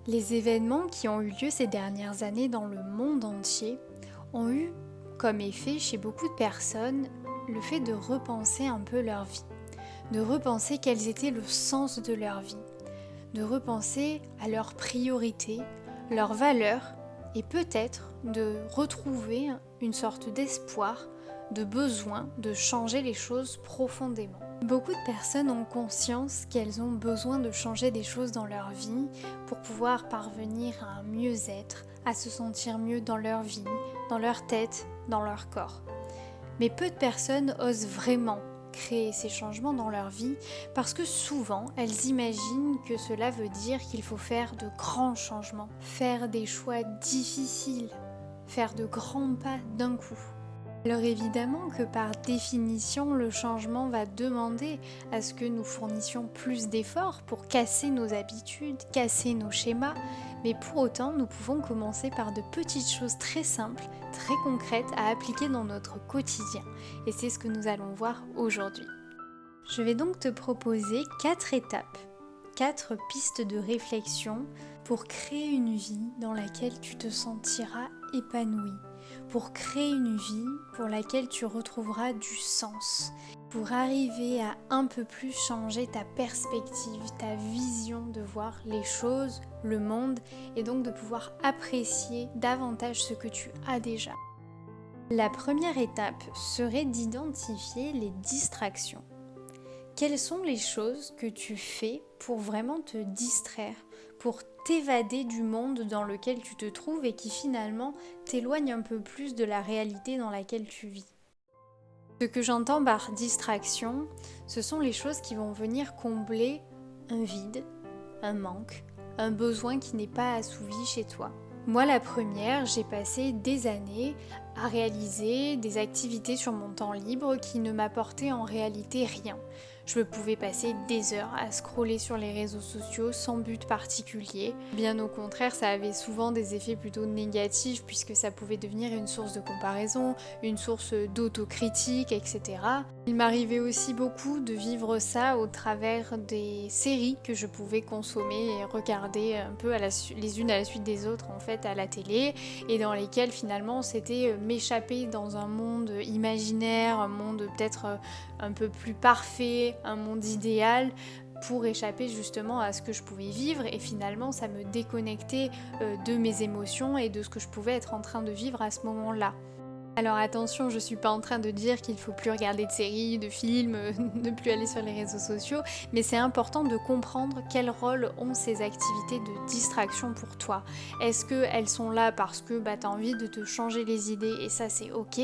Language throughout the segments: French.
Les événements qui ont eu lieu ces dernières années dans le monde entier ont eu comme effet chez beaucoup de personnes le fait de repenser un peu leur vie, de repenser quels étaient le sens de leur vie, de repenser à leurs priorités, leurs valeurs et peut-être de retrouver une sorte d'espoir, de besoin de changer les choses profondément. Beaucoup de personnes ont conscience qu'elles ont besoin de changer des choses dans leur vie pour pouvoir parvenir à un mieux-être, à se sentir mieux dans leur vie, dans leur tête, dans leur corps. Mais peu de personnes osent vraiment créer ces changements dans leur vie parce que souvent elles imaginent que cela veut dire qu'il faut faire de grands changements, faire des choix difficiles, faire de grands pas d'un coup. Alors évidemment que par définition, le changement va demander à ce que nous fournissions plus d'efforts pour casser nos habitudes, casser nos schémas, mais pour autant, nous pouvons commencer par de petites choses très simples, très concrètes à appliquer dans notre quotidien. Et c'est ce que nous allons voir aujourd'hui. Je vais donc te proposer 4 étapes, 4 pistes de réflexion pour créer une vie dans laquelle tu te sentiras épanoui, pour créer une vie pour laquelle tu retrouveras du sens, pour arriver à un peu plus changer ta perspective, ta vision de voir les choses, le monde, et donc de pouvoir apprécier davantage ce que tu as déjà. La première étape serait d'identifier les distractions. Quelles sont les choses que tu fais pour vraiment te distraire, pour t'évader du monde dans lequel tu te trouves et qui finalement t'éloigne un peu plus de la réalité dans laquelle tu vis? Ce que j'entends par distraction, ce sont les choses qui vont venir combler un vide, un manque, un besoin qui n'est pas assouvi chez toi. Moi, la première, j'ai passé des années à réaliser des activités sur mon temps libre qui ne m'apportaient en réalité rien. Je pouvais passer des heures à scroller sur les réseaux sociaux sans but particulier. Bien au contraire, ça avait souvent des effets plutôt négatifs puisque ça pouvait devenir une source de comparaison, une source d'autocritique, etc. Il m'arrivait aussi beaucoup de vivre ça au travers des séries que je pouvais consommer et regarder un peu les unes à la suite des autres en fait à la télé et dans lesquelles finalement c'était m'échapper dans un monde imaginaire, un monde peut-être un peu plus parfait, un monde idéal pour échapper justement à ce que je pouvais vivre et finalement ça me déconnectait de mes émotions et de ce que je pouvais être en train de vivre à ce moment-là. Alors attention, je suis pas en train de dire qu'il faut plus regarder de séries, de films, ne plus aller sur les réseaux sociaux, mais c'est important de comprendre quel rôle ont ces activités de distraction pour toi. Est-ce qu'elles sont là parce que tu as envie de te changer les idées et ça c'est ok,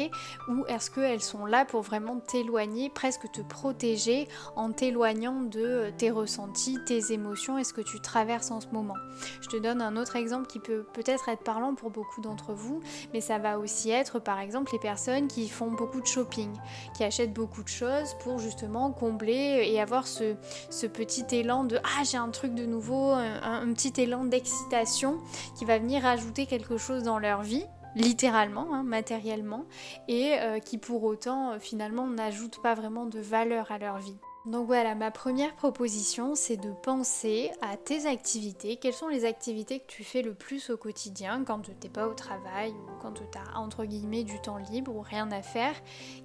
ou est-ce qu'elles sont là pour vraiment t'éloigner, presque te protéger en t'éloignant de tes ressentis, tes émotions et ce que tu traverses en ce moment. Je te donne un autre exemple qui peut peut-être être parlant pour beaucoup d'entre vous, mais ça va aussi être par exemple les personnes qui font beaucoup de shopping, qui achètent beaucoup de choses pour justement combler et avoir ce petit élan de « Ah, j'ai un truc de nouveau », un petit élan d'excitation qui va venir ajouter quelque chose dans leur vie, littéralement, matériellement, et qui pour autant finalement n'ajoute pas vraiment de valeur à leur vie. Donc voilà, ma première proposition, c'est de penser à tes activités. Quelles sont les activités que tu fais le plus au quotidien quand tu n'es pas au travail ou quand tu as entre guillemets du temps libre ou rien à faire?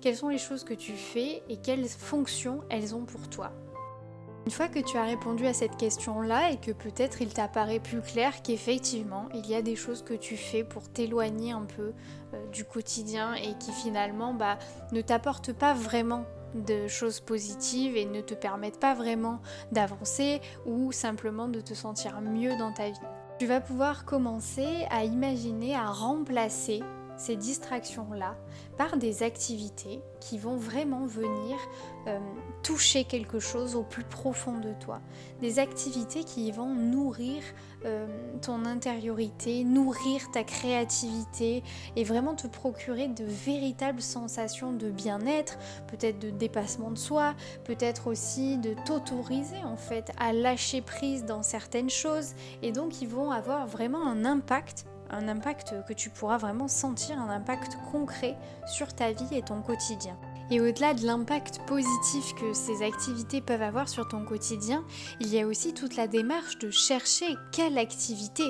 Quelles sont les choses que tu fais et quelles fonctions elles ont pour toi? Une fois que tu as répondu à cette question-là et que peut-être il t'apparaît plus clair qu'effectivement il y a des choses que tu fais pour t'éloigner un peu du quotidien et qui finalement ne t'apportent pas vraiment de choses positives et ne te permettent pas vraiment d'avancer ou simplement de te sentir mieux dans ta vie. Tu vas pouvoir commencer à imaginer, à remplacer ces distractions-là par des activités qui vont vraiment venir toucher quelque chose au plus profond de toi. Des activités qui vont nourrir ton intériorité, nourrir ta créativité et vraiment te procurer de véritables sensations de bien-être, peut-être de dépassement de soi, peut-être aussi de t'autoriser en fait à lâcher prise dans certaines choses et donc ils vont avoir vraiment un impact que tu pourras vraiment sentir, un impact concret sur ta vie et ton quotidien. Et au-delà de l'impact positif que ces activités peuvent avoir sur ton quotidien, il y a aussi toute la démarche de chercher quelle activité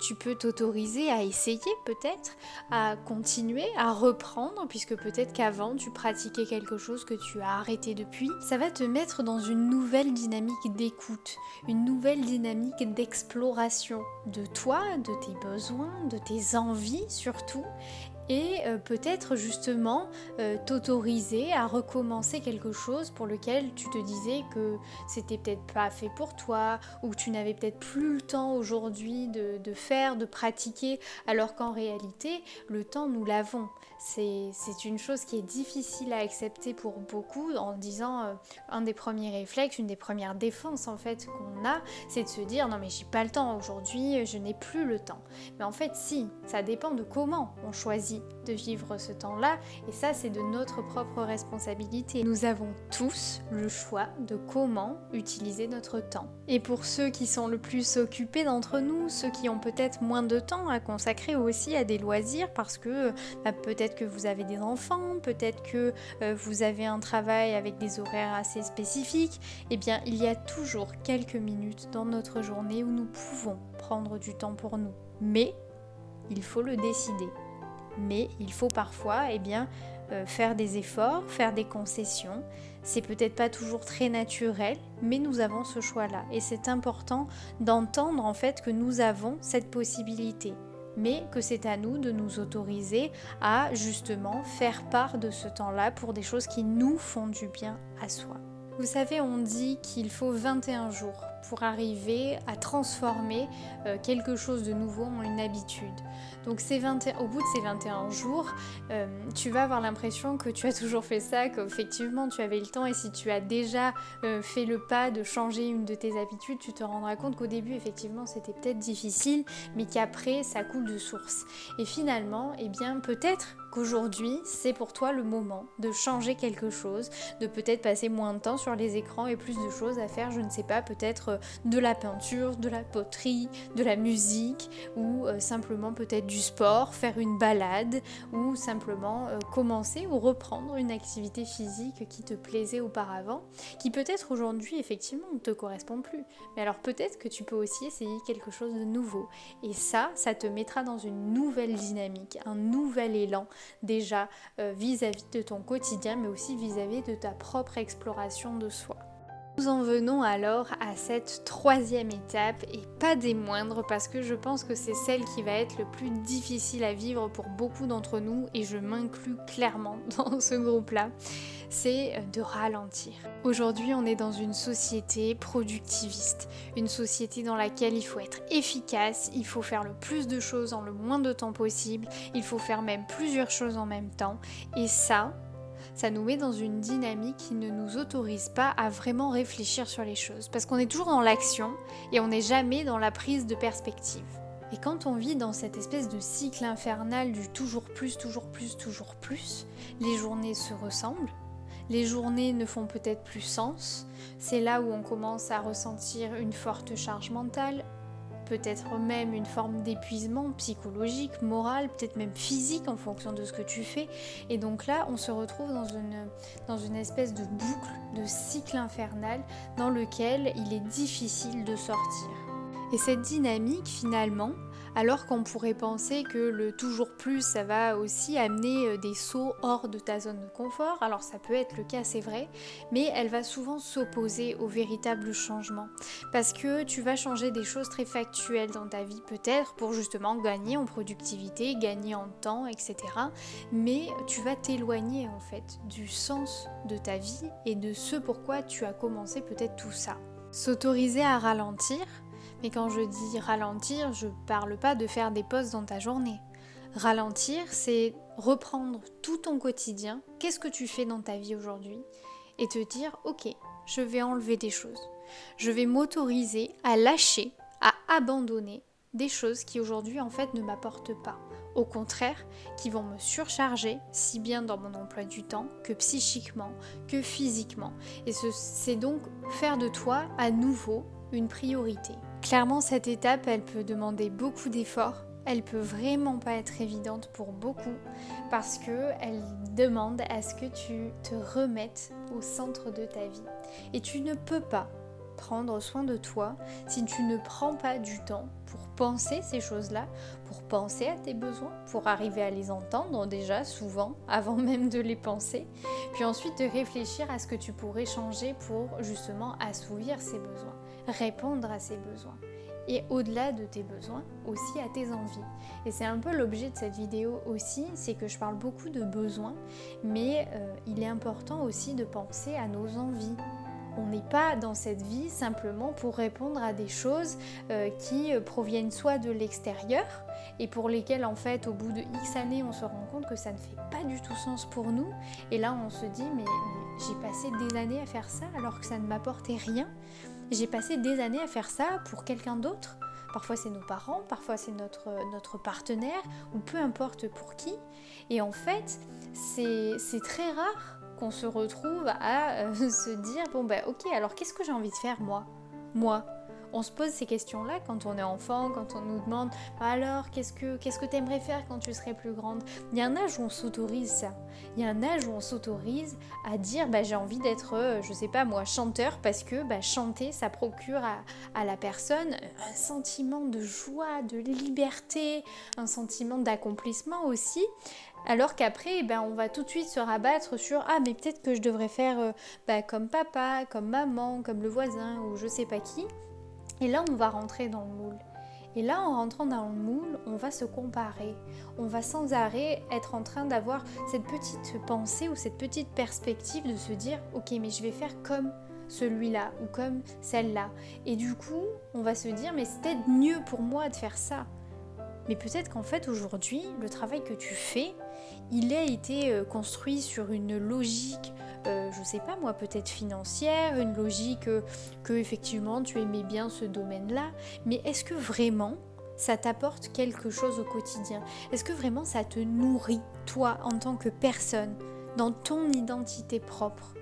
tu peux t'autoriser à essayer peut-être, à continuer, à reprendre, puisque peut-être qu'avant tu pratiquais quelque chose que tu as arrêté depuis. Ça va te mettre dans une nouvelle dynamique d'écoute, une nouvelle dynamique d'exploration de toi, de tes besoins, de tes envies surtout, et peut-être justement t'autoriser à recommencer quelque chose pour lequel tu te disais que c'était peut-être pas fait pour toi ou que tu n'avais peut-être plus le temps aujourd'hui de faire, de pratiquer, alors qu'en réalité le temps nous l'avons. C'est une chose qui est difficile à accepter pour beaucoup en disant un des premiers réflexes, une des premières défenses en fait qu'on a, c'est de se dire non mais j'ai pas le temps aujourd'hui, je n'ai plus le temps. Mais en fait si, ça dépend de comment on choisit de vivre ce temps-là et ça c'est de notre propre responsabilité. Nous avons tous le choix de comment utiliser notre temps. Et pour ceux qui sont le plus occupés d'entre nous, ceux qui ont peut-être moins de temps à consacrer aussi à des loisirs parce que peut-être que vous avez des enfants, peut-être que vous avez un travail avec des horaires assez spécifiques, eh bien il y a toujours quelques minutes dans notre journée où nous pouvons prendre du temps pour nous. Mais il faut le décider. Mais il faut parfois faire des efforts, faire des concessions. C'est peut-être pas toujours très naturel, mais nous avons ce choix-là. Et c'est important d'entendre en fait que nous avons cette possibilité, mais que c'est à nous de nous autoriser à justement faire part de ce temps-là pour des choses qui nous font du bien à soi. Vous savez, on dit qu'il faut 21 jours pour arriver à transformer quelque chose de nouveau en une habitude. Donc au bout de ces 21 jours, tu vas avoir l'impression que tu as toujours fait ça, qu'effectivement tu avais le temps et si tu as déjà fait le pas de changer une de tes habitudes, tu te rendras compte qu'au début effectivement c'était peut-être difficile, mais qu'après ça coule de source. Et finalement, peut-être qu'aujourd'hui c'est pour toi le moment de changer quelque chose, de peut-être passer moins de temps sur les écrans et plus de choses à faire, je ne sais pas, peut-être de la peinture, de la poterie, de la musique ou simplement peut-être du sport, faire une balade ou simplement commencer ou reprendre une activité physique qui te plaisait auparavant, qui peut-être aujourd'hui effectivement ne te correspond plus. Mais alors peut-être que tu peux aussi essayer quelque chose de nouveau et ça te mettra dans une nouvelle dynamique, un nouvel élan déjà vis-à-vis de ton quotidien mais aussi vis-à-vis de ta propre exploration de soi. Nous en venons alors à cette troisième étape et pas des moindres parce que je pense que c'est celle qui va être le plus difficile à vivre pour beaucoup d'entre nous et je m'inclus clairement dans ce groupe-là, c'est de ralentir. Aujourd'hui, on est dans une société productiviste, une société dans laquelle il faut être efficace, il faut faire le plus de choses en le moins de temps possible, il faut faire même plusieurs choses en même temps et ça nous met dans une dynamique qui ne nous autorise pas à vraiment réfléchir sur les choses. Parce qu'on est toujours dans l'action et on n'est jamais dans la prise de perspective. Et quand on vit dans cette espèce de cycle infernal du toujours plus, toujours plus, toujours plus, les journées se ressemblent, les journées ne font peut-être plus sens, c'est là où on commence à ressentir une forte charge mentale, peut-être même une forme d'épuisement psychologique, moral, peut-être même physique en fonction de ce que tu fais. Et donc là, on se retrouve dans une espèce de boucle, de cycle infernal dans lequel il est difficile de sortir. Et cette dynamique, finalement, alors qu'on pourrait penser que le toujours plus, ça va aussi amener des sauts hors de ta zone de confort, alors ça peut être le cas, c'est vrai, mais elle va souvent s'opposer au véritable changement. Parce que tu vas changer des choses très factuelles dans ta vie, peut-être pour justement gagner en productivité, gagner en temps, etc. Mais tu vas t'éloigner en fait du sens de ta vie et de ce pourquoi tu as commencé peut-être tout ça. S'autoriser à ralentir. Mais quand je dis ralentir, je parle pas de faire des pauses dans ta journée. Ralentir, c'est reprendre tout ton quotidien, qu'est-ce que tu fais dans ta vie aujourd'hui, et te dire, ok, je vais enlever des choses. Je vais m'autoriser à lâcher, à abandonner des choses qui aujourd'hui en fait ne m'apportent pas. Au contraire, qui vont me surcharger, si bien dans mon emploi du temps, que psychiquement, que physiquement. Et c'est donc faire de toi à nouveau une priorité. Clairement, cette étape, elle peut demander beaucoup d'efforts, elle peut vraiment pas être évidente pour beaucoup parce qu'elle demande à ce que tu te remettes au centre de ta vie. Et tu ne peux pas prendre soin de toi si tu ne prends pas du temps pour penser ces choses-là, pour penser à tes besoins, pour arriver à les entendre déjà souvent avant même de les penser, puis ensuite de réfléchir à ce que tu pourrais changer pour justement assouvir ces besoins, répondre à ces besoins. Et au-delà de tes besoins, aussi à tes envies. Et c'est un peu l'objet de cette vidéo aussi, c'est que je parle beaucoup de besoins, mais il est important aussi de penser à nos envies. On n'est pas dans cette vie simplement pour répondre à des choses qui proviennent soit de l'extérieur et pour lesquelles en fait au bout de X années on se rend compte que ça ne fait pas du tout sens pour nous et là on se dit mais j'ai passé des années à faire ça alors que ça ne m'apportait rien. J'ai passé des années à faire ça pour quelqu'un d'autre. Parfois c'est nos parents, parfois c'est notre partenaire ou peu importe pour qui. Et en fait c'est très rare qu'on se retrouve à se dire bon ben ok, alors qu'est-ce que j'ai envie de faire moi on se pose ces questions-là quand on est enfant, quand on nous demande alors qu'est-ce que tu aimerais faire quand tu serais plus grande. Il y a un âge où on s'autorise ça. Il y a un âge où on s'autorise à dire j'ai envie d'être, je sais pas moi, chanteur parce que chanter ça procure à la personne un sentiment de joie, de liberté, un sentiment d'accomplissement aussi. Alors qu'après, on va tout de suite se rabattre sur « Ah, mais peut-être que je devrais faire comme papa, comme maman, comme le voisin ou je sais pas qui ». Et là, on va rentrer dans le moule. Et là, en rentrant dans le moule, on va se comparer. On va sans arrêt être en train d'avoir cette petite pensée ou cette petite perspective de se dire « Ok, mais je vais faire comme celui-là ou comme celle-là ». Et du coup, on va se dire « Mais c'est peut-être mieux pour moi de faire ça ». Mais peut-être qu'en fait, aujourd'hui, le travail que tu fais, il a été construit sur une logique, je sais pas moi, peut-être financière, une logique que effectivement tu aimais bien ce domaine-là, mais est-ce que vraiment ça t'apporte quelque chose au quotidien? Est-ce que vraiment ça te nourrit, toi, en tant que personne, dans ton identité propre?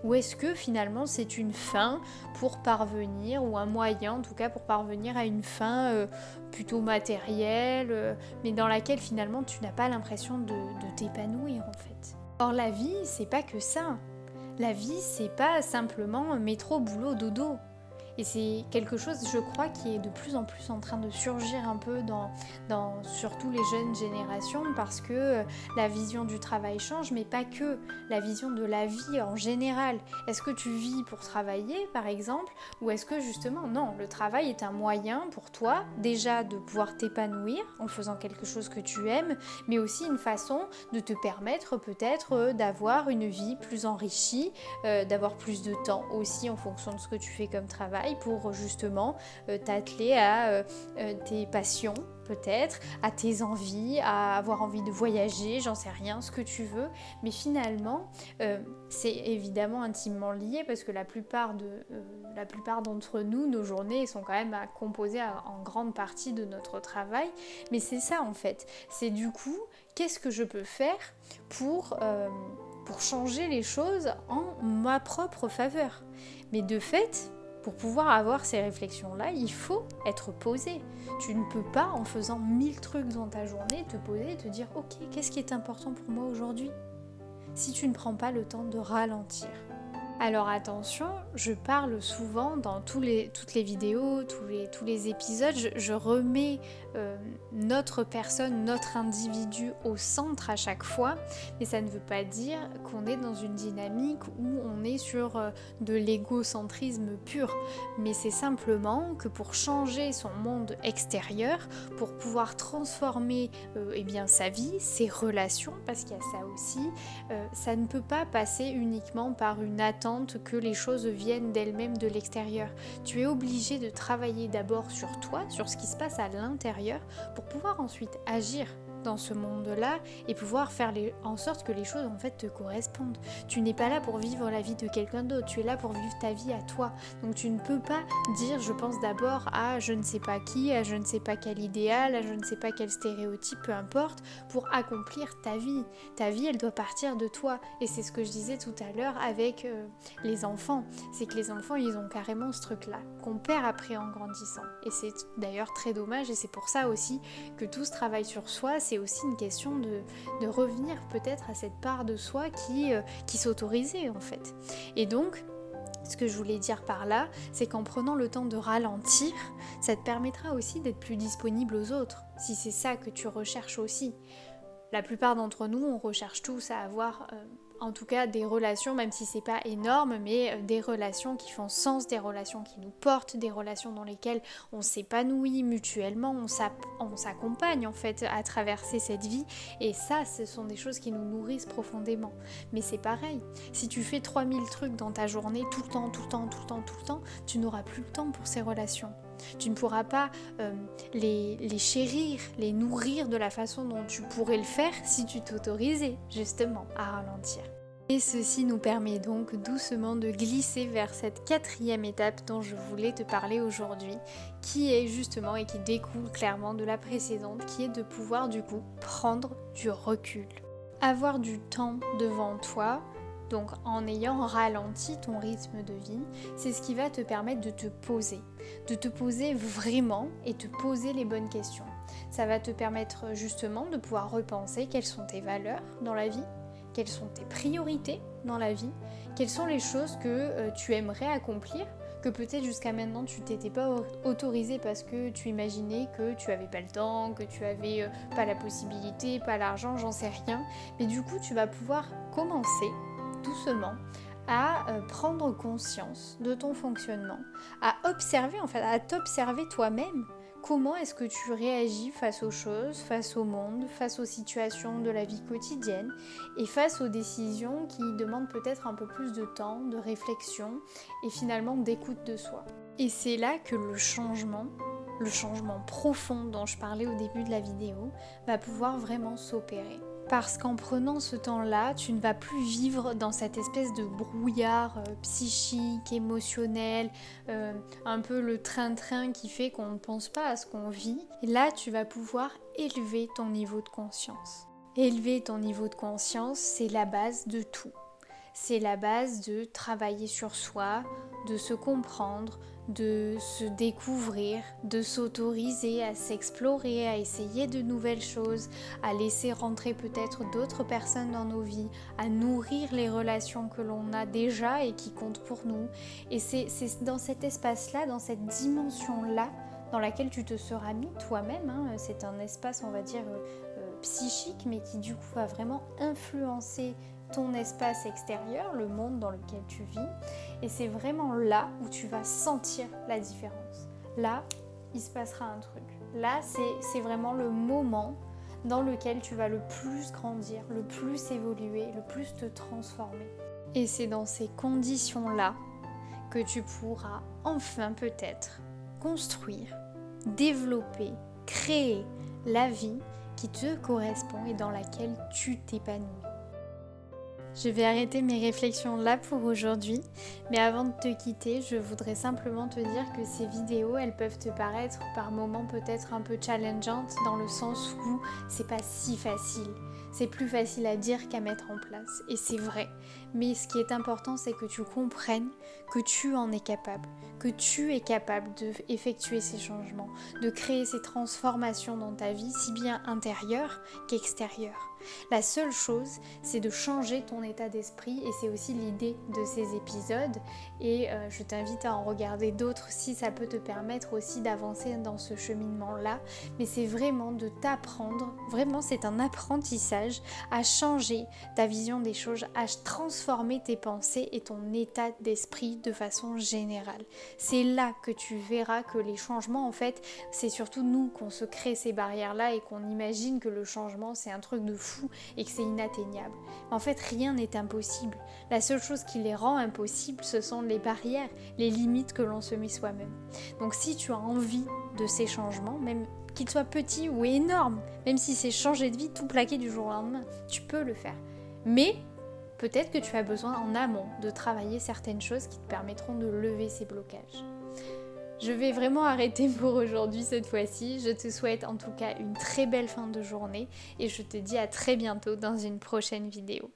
Ou est-ce que finalement c'est une fin pour parvenir, ou un moyen en tout cas pour parvenir à une fin plutôt matérielle, mais dans laquelle finalement tu n'as pas l'impression de t'épanouir en fait. Or la vie c'est pas que ça. La vie c'est pas simplement métro, boulot, dodo. Et c'est quelque chose, je crois, qui est de plus en plus en train de surgir un peu dans surtout les jeunes générations parce que la vision du travail change, mais pas que, la vision de la vie en général. Est-ce que tu vis pour travailler, par exemple, ou est-ce que justement, non, le travail est un moyen pour toi, déjà de pouvoir t'épanouir en faisant quelque chose que tu aimes, mais aussi une façon de te permettre peut-être d'avoir une vie plus enrichie, d'avoir plus de temps aussi en fonction de ce que tu fais comme travail, pour justement t'atteler à tes passions peut-être, à tes envies, à avoir envie de voyager, j'en sais rien, ce que tu veux. Mais finalement, c'est évidemment intimement lié parce que la plupart d'entre nous, nos journées sont quand même composées en grande partie de notre travail. Mais c'est ça en fait. C'est du coup, qu'est-ce que je peux faire pour changer les choses en ma propre faveur? Mais de fait, pour pouvoir avoir ces réflexions-là, il faut être posé. Tu ne peux pas, en faisant 1000 trucs dans ta journée, te poser et te dire « Ok, qu'est-ce qui est important pour moi aujourd'hui ?» si tu ne prends pas le temps de ralentir. Alors attention, je parle souvent dans toutes les vidéos, tous les épisodes, je remets notre personne, notre individu au centre à chaque fois, mais ça ne veut pas dire qu'on est dans une dynamique où on est sur de l'égocentrisme pur, mais c'est simplement que pour changer son monde extérieur, pour pouvoir transformer sa vie, ses relations, parce qu'il y a ça aussi, ça ne peut pas passer uniquement par une attente que les choses viennent d'elles-mêmes de l'extérieur. Tu es obligé de travailler d'abord sur toi, sur ce qui se passe à l'intérieur, pour pouvoir ensuite agir dans ce monde-là et pouvoir faire en sorte que les choses en fait te correspondent. Tu n'es pas là pour vivre la vie de quelqu'un d'autre, tu es là pour vivre ta vie à toi. Donc tu ne peux pas dire je pense d'abord à je ne sais pas qui, à je ne sais pas quel idéal, à je ne sais pas quel stéréotype, peu importe, pour accomplir ta vie. Ta vie, elle doit partir de toi. Et c'est ce que je disais tout à l'heure avec les enfants. C'est que les enfants, ils ont carrément ce truc-là, qu'on perd après en grandissant. Et c'est d'ailleurs très dommage, et c'est pour ça aussi que tout ce travail sur soi, c'est aussi une question de revenir peut-être à cette part de soi qui s'autorisait en fait. Et donc, ce que je voulais dire par là, c'est qu'en prenant le temps de ralentir, ça te permettra aussi d'être plus disponible aux autres, si c'est ça que tu recherches aussi. La plupart d'entre nous, on recherche tous à avoir en tout cas des relations, même si c'est pas énorme, mais des relations qui font sens, des relations qui nous portent, des relations dans lesquelles on s'épanouit mutuellement, on s'accompagne en fait à traverser cette vie. Et ça, ce sont des choses qui nous nourrissent profondément. Mais c'est pareil, si tu fais 3000 trucs dans ta journée, tout le temps, tu n'auras plus le temps pour ces relations. Tu ne pourras pas les chérir, les nourrir de la façon dont tu pourrais le faire si tu t'autorisais justement à ralentir. Et ceci nous permet donc doucement de glisser vers cette 4e étape dont je voulais te parler aujourd'hui, qui est justement et qui découle clairement de la précédente, qui est de pouvoir du coup prendre du recul. Avoir du temps devant toi, donc en ayant ralenti ton rythme de vie, c'est ce qui va te permettre de te poser vraiment et te poser les bonnes questions. Ça va te permettre justement de pouvoir repenser quelles sont tes valeurs dans la vie, quelles sont tes priorités dans la vie, quelles sont les choses que tu aimerais accomplir, que peut-être jusqu'à maintenant tu t'étais pas autorisé parce que tu imaginais que tu avais pas le temps, que tu avais pas la possibilité, pas l'argent, j'en sais rien. Mais du coup, tu vas pouvoir commencer doucement à prendre conscience de ton fonctionnement, à observer en fait, à t'observer toi-même. Comment est-ce que tu réagis face aux choses, face au monde, face aux situations de la vie quotidienne et face aux décisions qui demandent peut-être un peu plus de temps, de réflexion et finalement d'écoute de soi. Et c'est là que le changement profond dont je parlais au début de la vidéo, va pouvoir vraiment s'opérer. Parce qu'en prenant ce temps-là, tu ne vas plus vivre dans cette espèce de brouillard psychique, émotionnel, un peu le train-train qui fait qu'on ne pense pas à ce qu'on vit. Et là, tu vas pouvoir élever ton niveau de conscience. Élever ton niveau de conscience, c'est la base de tout. C'est la base de travailler sur soi, de se comprendre, de se découvrir, de s'autoriser à s'explorer, à essayer de nouvelles choses, à laisser rentrer peut-être d'autres personnes dans nos vies, à nourrir les relations que l'on a déjà et qui comptent pour nous. Et c'est dans cet espace-là, dans cette dimension-là, dans laquelle tu te seras mis toi-même, c'est un espace, on va dire, psychique, mais qui du coup va vraiment influencer ton espace extérieur, le monde dans lequel tu vis, et c'est vraiment là où tu vas sentir la différence. Là, il se passera un truc. Là, c'est vraiment le moment dans lequel tu vas le plus grandir, le plus évoluer, le plus te transformer. Et c'est dans ces conditions-là que tu pourras enfin peut-être construire, développer, créer la vie qui te correspond et dans laquelle tu t'épanouis. Je vais arrêter mes réflexions là pour aujourd'hui, mais avant de te quitter, je voudrais simplement te dire que ces vidéos, elles peuvent te paraître par moments peut-être un peu challengeantes dans le sens où c'est pas si facile. C'est plus facile à dire qu'à mettre en place, et c'est vrai. Mais ce qui est important, c'est que tu comprennes que tu en es capable, que tu es capable d'effectuer ces changements, de créer ces transformations dans ta vie, si bien intérieure qu'extérieure. La seule chose, c'est de changer ton état d'esprit, et c'est aussi l'idée de ces épisodes, et je t'invite à en regarder d'autres si ça peut te permettre aussi d'avancer dans ce cheminement-là, mais c'est vraiment de t'apprendre, vraiment c'est un apprentissage à changer ta vision des choses, à transformer tes pensées et ton état d'esprit de façon générale. C'est là que tu verras que les changements, en fait, c'est surtout nous qu'on se crée ces barrières-là et qu'on imagine que le changement c'est un truc de fou et que c'est inatteignable. En fait, rien n'est impossible. La seule chose qui les rend impossibles, ce sont les barrières, les limites que l'on se met soi-même. Donc si tu as envie de ces changements, même qu'il soit petit ou énorme, même si c'est changer de vie, tout plaquer du jour au lendemain, tu peux le faire. Mais peut-être que tu as besoin en amont de travailler certaines choses qui te permettront de lever ces blocages. Je vais vraiment arrêter pour aujourd'hui cette fois-ci. Je te souhaite en tout cas une très belle fin de journée et je te dis à très bientôt dans une prochaine vidéo.